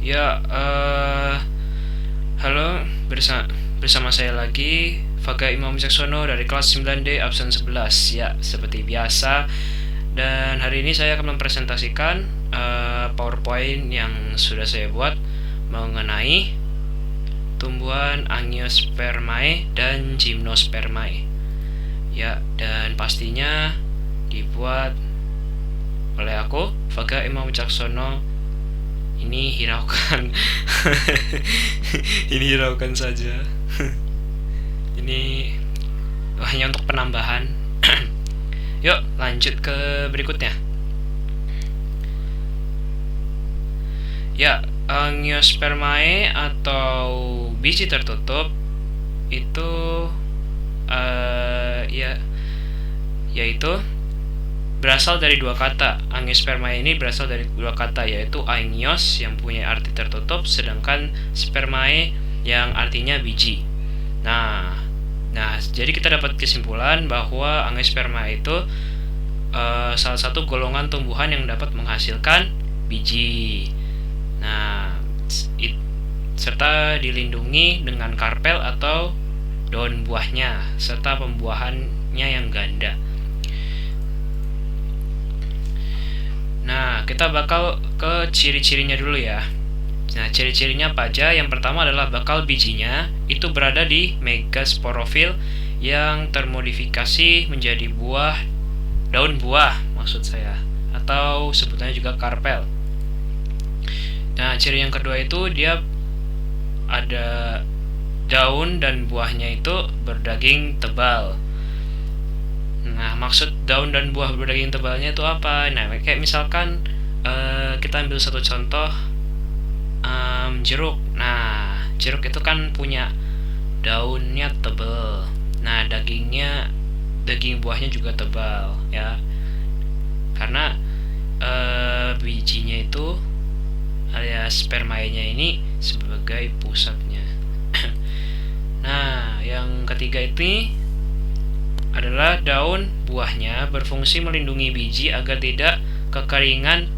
Ya, halo, bersama saya lagi Faga Imam Wicaksono dari kelas 9D absen 11. Ya, seperti biasa. Dan hari ini saya akan mempresentasikan PowerPoint yang sudah saya buat mengenai tumbuhan Angiospermae dan Gymnospermae. Ya, dan pastinya dibuat oleh aku, Faga Imam Wicaksono. Ini hiraukan. Ini hiraukan saja. Ini hanya untuk penambahan. Yuk lanjut ke berikutnya. Ya, Angiospermae atau biji tertutup itu ya yaitu berasal dari dua kata. Angiospermae ini berasal dari dua kata, yaitu angios yang punya arti tertutup, sedangkan spermae yang artinya biji. Nah, jadi kita dapat kesimpulan bahwa angiospermae itu salah satu golongan tumbuhan yang dapat menghasilkan biji. Nah, serta dilindungi dengan karpel atau daun buahnya, serta pembuahannya yang ganda. Nah, kita bakal ke ciri-cirinya dulu ya. Nah, ciri-cirinya apa aja? Yang pertama adalah bakal bijinya itu berada di megasporofil yang termodifikasi menjadi daun buah maksud saya, atau sebutannya juga karpel. Nah, ciri yang kedua itu dia ada daun dan buahnya itu berdaging tebal. Nah, maksud daun dan buah berdaging tebalnya itu apa? Nah, kayak misalkan kita ambil satu contoh, jeruk. Nah, jeruk itu kan punya daunnya tebal. Nah, daging buahnya juga tebal ya. Karena bijinya itu alias spermaenya ini sebagai pusatnya. Nah, yang ketiga ini adalah daun buahnya berfungsi melindungi biji agar tidak kekeringan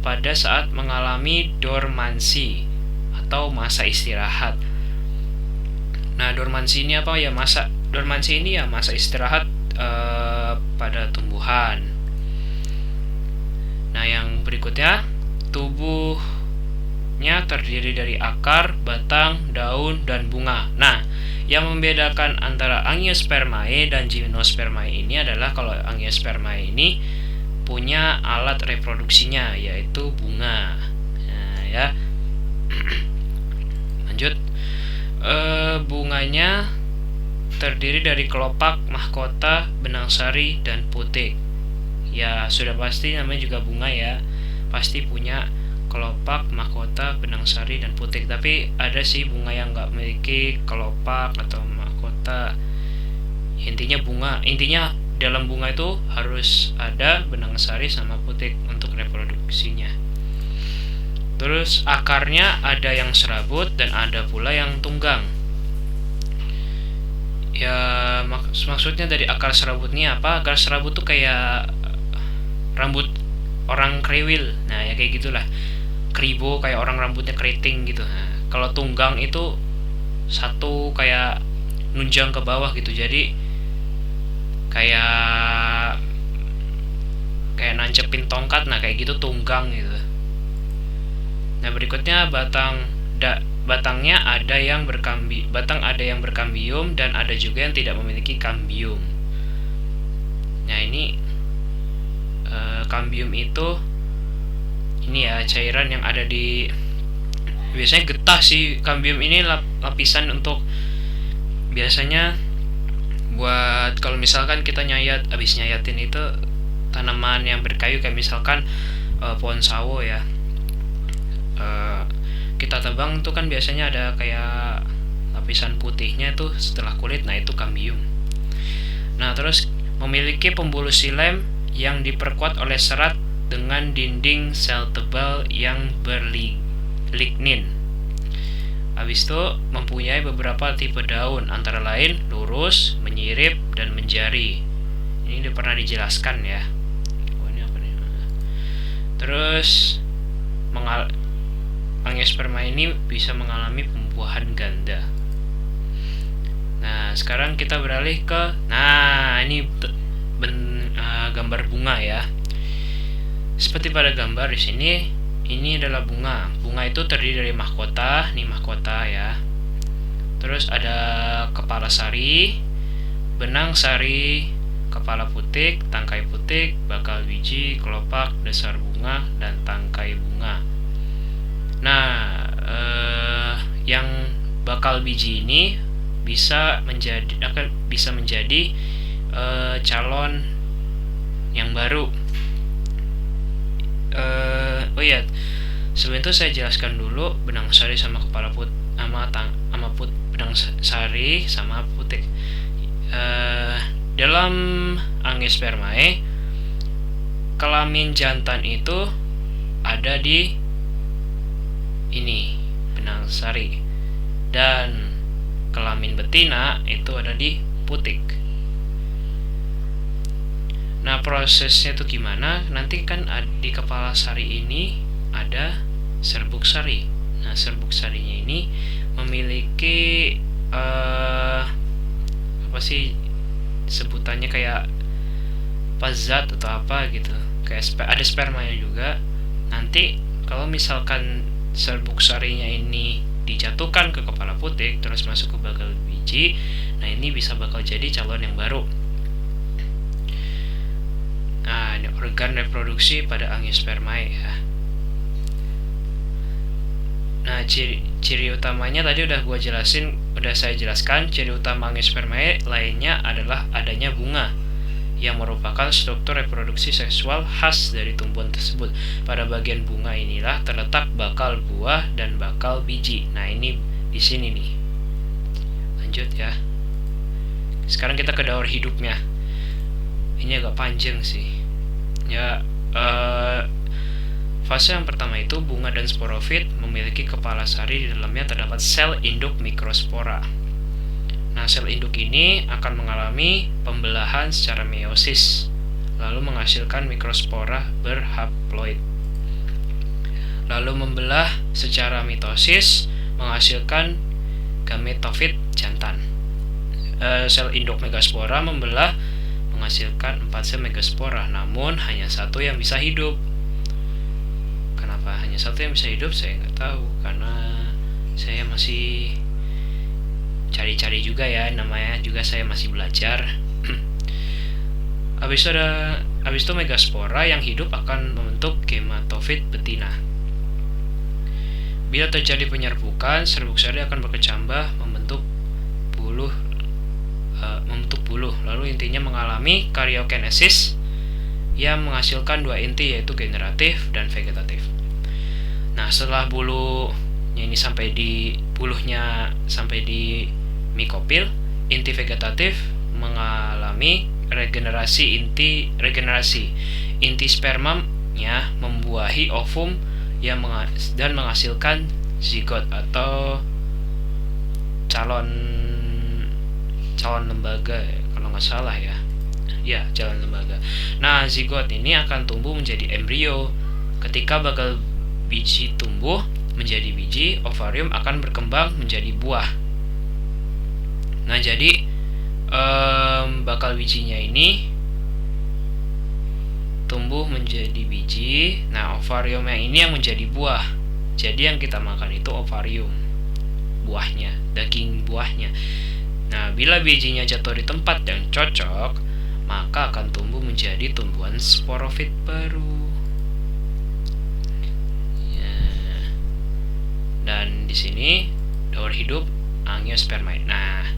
pada saat mengalami dormansi atau masa istirahat. Nah, dormansi ini apa ya? Dormansi ini ya masa istirahat pada tumbuhan. Nah, yang berikutnya, tubuhnya terdiri dari akar, batang, daun, dan bunga. Nah, yang membedakan antara Angiospermae dan Gymnospermae ini adalah kalau Angiospermae ini punya alat reproduksinya, yaitu bunga. Nah, ya. Lanjut. Bunganya terdiri dari kelopak, mahkota, benang sari, dan putik. Ya, sudah pasti namanya juga bunga ya. Pasti punya kelopak, mahkota, benang sari, dan putik. Tapi ada sih bunga yang nggak memiliki kelopak atau mahkota. Intinya dalam bunga itu harus ada benang sari sama putik untuk reproduksinya. Terus akarnya ada yang serabut dan ada pula yang tunggang. Ya, maksudnya dari akar serabut ini apa? Akar serabut tuh kayak rambut orang kriwil. Nah, ya kayak gitulah. Kribo kayak orang rambutnya keriting gitu. Nah, kalau tunggang itu satu kayak nunjang ke bawah gitu. Jadi kayak nancepin tongkat. Nah, kayak gitu tunggang gitu. Nah, berikutnya batangnya ada yang berkambium dan ada juga yang tidak memiliki kambium. Nah, ini kambium itu ini ya cairan yang ada di, biasanya getah sih. Kambium ini lapisan untuk biasanya buat kalau misalkan kita habis nyayatin itu tanaman yang berkayu, kayak misalkan pohon sawo ya. Kita tebang tuh kan biasanya ada kayak lapisan putihnya tuh setelah kulit. Nah, itu kambium. Nah, terus memiliki pembuluh xilem yang diperkuat oleh serat dengan dinding sel tebal yang berlignin. Habis itu mempunyai beberapa tipe daun, antara lain lurus, menyirip, dan menjari. Ini udah pernah dijelaskan ya. Terus angiosperma ini bisa mengalami pembuahan ganda. Nah, sekarang kita beralih ke ini gambar bunga ya. Seperti pada gambar di sini, ini adalah bunga. Bunga itu terdiri dari mahkota, nih mahkota ya. Terus ada kepala sari, benang sari, kepala putik, tangkai putik, bakal biji, kelopak, dasar bunga, dan tangkai bunga. Nah, yang bakal biji ini bisa menjadi calon yang baru. Sebelum itu saya jelaskan dulu benang sari sama kepala benang sari sama putik. Dalam angiospermae, kelamin jantan itu ada di ini benang sari, dan kelamin betina itu ada di putik. Nah, prosesnya itu gimana? Nanti kan di kepala sari ini ada serbuk sari. Nah, serbuk sarinya ini memiliki apa sih sebutannya, kayak zat atau apa gitu. Kayak ada spermanya juga. Nanti kalau misalkan serbuk sarinya ini dijatuhkan ke kepala putik terus masuk ke bakal biji, nah ini bisa bakal jadi calon yang baru. Nah, ini organ reproduksi pada angiospermae ya. Nah, ciri utamanya tadi udah saya jelaskan. Ciri utama angiospermae lainnya adalah adanya bunga yang merupakan struktur reproduksi seksual khas dari tumbuhan tersebut. Pada bagian bunga inilah terletak bakal buah dan bakal biji. Nah, ini di sini nih. Lanjut ya. Sekarang kita ke daur hidupnya. Ini agak panjang sih. Ya, fase yang pertama itu bunga dan sporofit memiliki kepala sari, di dalamnya terdapat sel induk mikrospora. Nah, sel induk ini akan mengalami pembelahan secara meiosis, lalu menghasilkan mikrospora berhaploid. Lalu membelah secara mitosis, menghasilkan gametofit jantan. Sel induk megaspora membelah menghasilkan 4 sel megaspora, namun hanya satu yang bisa hidup. Kenapa hanya satu yang bisa hidup? Saya nggak tahu, karena saya masih cari-cari juga ya, namanya juga saya masih belajar. Habis itu megaspora yang hidup akan membentuk gametofit betina. Bila terjadi penyerbukan, serbuk sari akan berkecambah membentuk buluh. Lalu intinya mengalami karyokinesis yang menghasilkan 2 inti, yaitu generatif dan vegetatif. Nah, setelah buluhnya sampai di mikopil, inti vegetatif mengalami regenerasi inti spermanya membuahi ovum dan menghasilkan zigot atau calon lembaga kalau nggak salah ya, calon lembaga. Nah, zigot ini akan tumbuh menjadi embrio. Ketika bakal biji tumbuh menjadi biji, ovarium akan berkembang menjadi buah. Nah, jadi bakal bijinya ini tumbuh menjadi biji. Nah, ovariumnya ini yang menjadi buah. Jadi yang kita makan itu ovarium, buahnya, daging buahnya. Nah, bila bijinya jatuh di tempat yang cocok, maka akan tumbuh menjadi tumbuhan sporofit baru. Ya. Dan di sini daur hidup angiospermae. Nah,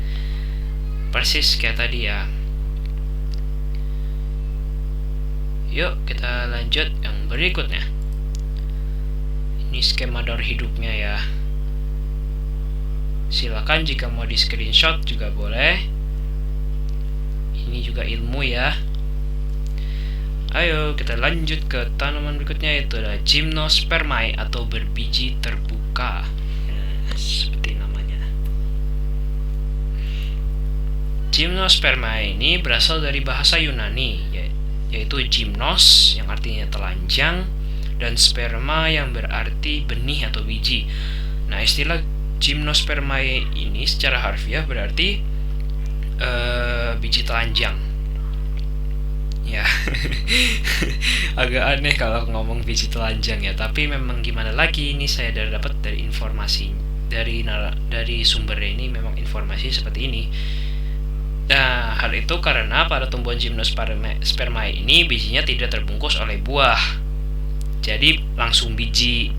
persis kayak tadi ya. Yuk kita lanjut yang berikutnya. Ini skema daur hidupnya ya. Silakan jika mau di screenshot juga boleh. Ini juga ilmu ya. Ayo kita lanjut ke tanaman berikutnya, yaitu adalah gymnospermae atau berbiji terbuka. Seperti namanya. Gymnospermae ini berasal dari bahasa Yunani, yaitu gymnos yang artinya telanjang, dan sperma yang berarti benih atau biji. Nah, istilah gymnospermae ini secara harfiah berarti biji telanjang. Ya, agak aneh kalau ngomong biji telanjang ya, tapi memang gimana lagi, ini saya dapat dari informasi dari sumbernya, ini memang informasi seperti ini. Nah, hal itu karena pada tumbuhan gymnospermae ini bijinya tidak terbungkus oleh buah, jadi langsung biji,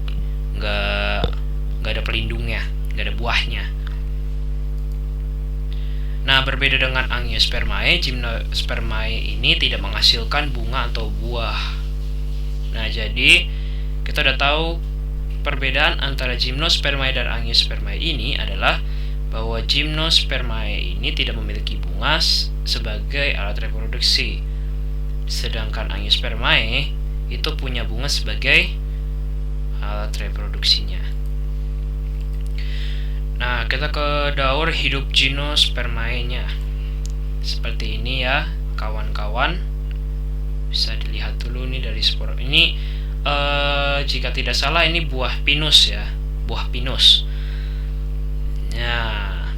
nggak ada pelindungnya, nggak ada buahnya. Nah, berbeda dengan angiospermae, gymnospermae ini tidak menghasilkan bunga atau buah. Nah, jadi kita udah tahu perbedaan antara gymnospermae dan angiospermae ini adalah bahwa gymnospermae ini tidak memiliki bunga sebagai alat reproduksi, sedangkan angiospermae itu punya bunga sebagai alat reproduksinya. Nah, kita ke daur hidup gymnospermae-nya. Seperti ini ya, kawan-kawan. Bisa dilihat dulu nih dari spor. Ini jika tidak salah ini buah pinus ya, buah pinus. Nah,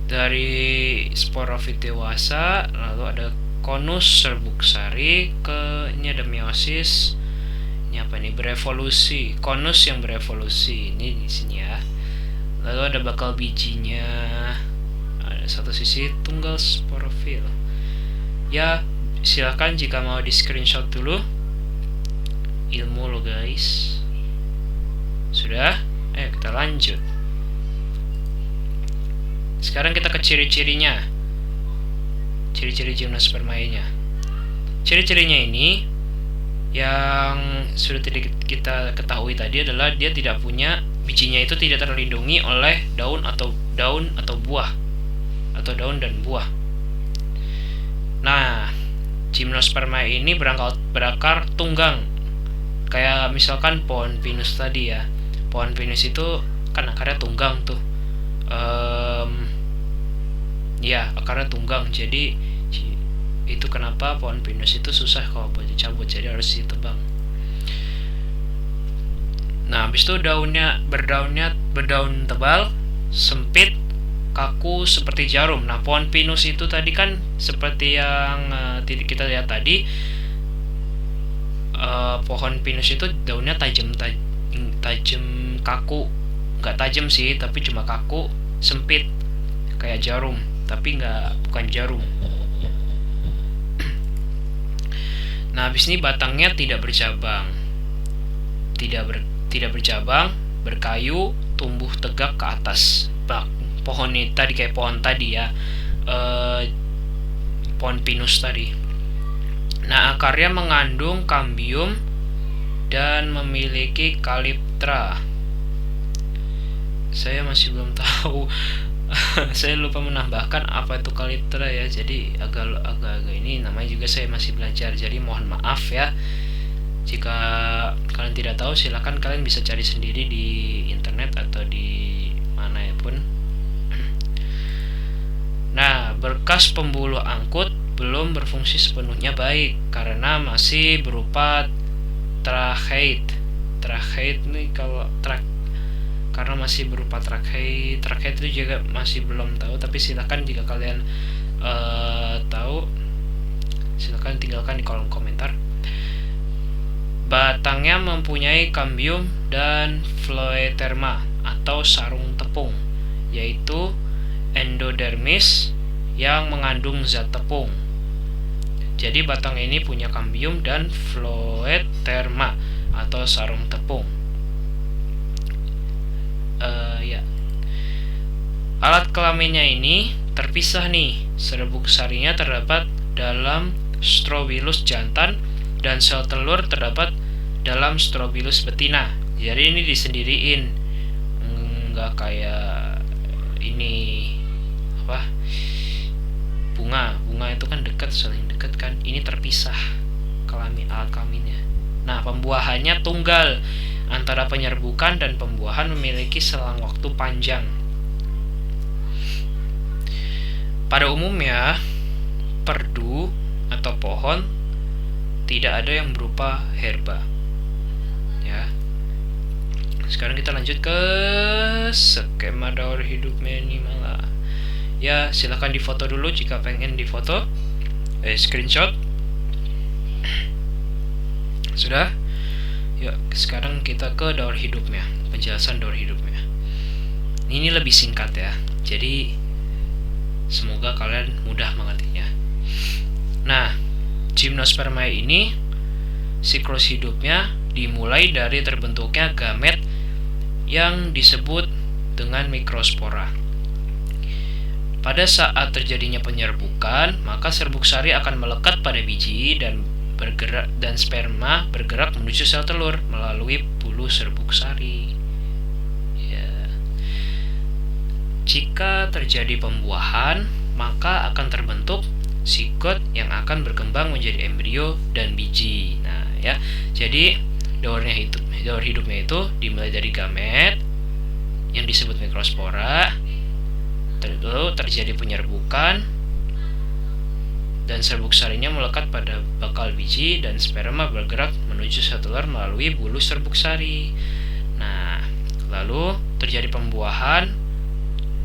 dari sporofit dewasa, lalu ada konus serbuksari, ini ada meiosis. Ini apa nih? Berevolusi. Konus yang berevolusi ini di sini ya. Lalu ada bakal bijinya. Ada satu sisi tunggal sporofil. Ya, silahkan jika mau di screenshot dulu ilmu lo guys. Sudah? Ayo kita lanjut. Sekarang kita ke ciri-cirinya. Ciri-ciri gymnospermae-nya. Ciri-cirinya ini yang sudah kita ketahui tadi adalah dia tidak punya, bijinya itu tidak terlindungi oleh daun atau buah, atau daun dan buah. Nah, gymnospermae ini berakar tunggang. Kayak misalkan pohon pinus tadi ya. Pohon pinus itu kan akarnya tunggang tuh. Ya, akarnya tunggang. Jadi itu kenapa pohon pinus itu susah kalau buat dicabut, jadi harus ditebang. Nah, habis itu berdaun tebal, sempit, kaku seperti jarum. Nah, pohon pinus itu tadi kan seperti yang kita lihat tadi, pohon pinus itu daunnya tajam, kaku. Nggak tajam sih, tapi cuma kaku, sempit, kayak jarum, tapi bukan jarum. Nah, habis ini batangnya tidak bercabang, tidak bercabang, berkayu, tumbuh tegak ke atas. Pohon ini tadi kayak pohon tadi ya, pohon pinus tadi. Nah, akarnya mengandung kambium dan memiliki kaliptra. Saya masih belum tahu. Saya lupa menambahkan apa itu kaliptra ya. Jadi agak ini namanya juga saya masih belajar. Jadi mohon maaf ya. Jika kalian tidak tahu, silakan kalian bisa cari sendiri di internet atau di mana ya pun. Nah, berkas pembuluh angkut belum berfungsi sepenuhnya baik karena masih berupa tracheid. Tracheid nih kalau karena masih berupa tracheid itu juga masih belum tahu, tapi silakan jika kalian tahu, silakan tinggalkan di kolom komentar. Batangnya mempunyai kambium dan phloeterma atau sarung tepung, yaitu endodermis yang mengandung zat tepung. Jadi batang ini punya kambium dan phloeterma atau sarung tepung. Ya. Alat kelaminnya ini terpisah nih. Serbuk sarinya terdapat dalam strobilus jantan dan sel telur terdapat dalam strobilus betina. Jadi ini disendiriin, nggak kayak ini apa, bunga itu kan dekat, saling dekat kan. Ini terpisah alat kelaminnya. Nah, pembuahannya tunggal. Antara penyerbukan dan pembuahan memiliki selang waktu panjang. Pada umumnya, perdu atau pohon tidak ada yang berupa herba. Ya. Sekarang kita lanjut ke skema daur hidup minimal. Ya, silahkan difoto dulu jika pengen difoto. Screenshot. Sudah? Yuk, sekarang kita ke daur hidupnya. Penjelasan daur hidupnya. Ini lebih singkat ya. Jadi semoga kalian mudah mengertinya. Nah, Gymnospermae ini siklus hidupnya dimulai dari terbentuknya gamet yang disebut dengan mikrospora. Pada saat terjadinya penyerbukan, maka serbuk sari akan melekat pada biji dan sperma bergerak menuju sel telur melalui bulu serbuk sari. Ya. Jika terjadi pembuahan, maka akan terbentuk zigot yang akan berkembang menjadi embrio dan biji. Nah, ya. Jadi daur hidupnya itu dimulai dari gamet yang disebut mikrospora, lalu terjadi penyerbukan dan serbuk sarinya melekat pada bakal biji dan sperma bergerak menuju sel telur melalui bulu serbuk sari. Nah, lalu terjadi pembuahan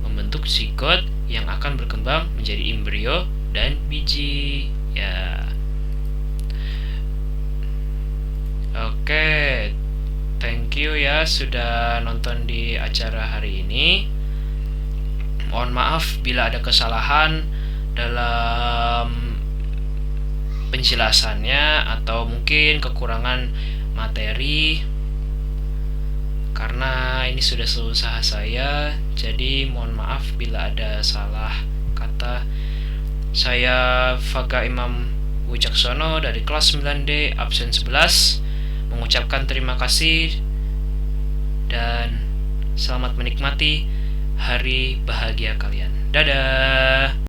membentuk zigot yang akan berkembang menjadi embrio dan biji. Ya. Oke, thank you ya sudah nonton di acara hari ini. Mohon maaf bila ada kesalahan dalam penjelasannya atau mungkin kekurangan materi, karena ini sudah usaha saya, jadi mohon maaf bila ada salah kata. Saya Faga Imam Wicaksono dari kelas 9D absen 11 mengucapkan terima kasih dan selamat menikmati hari bahagia kalian. Dadah.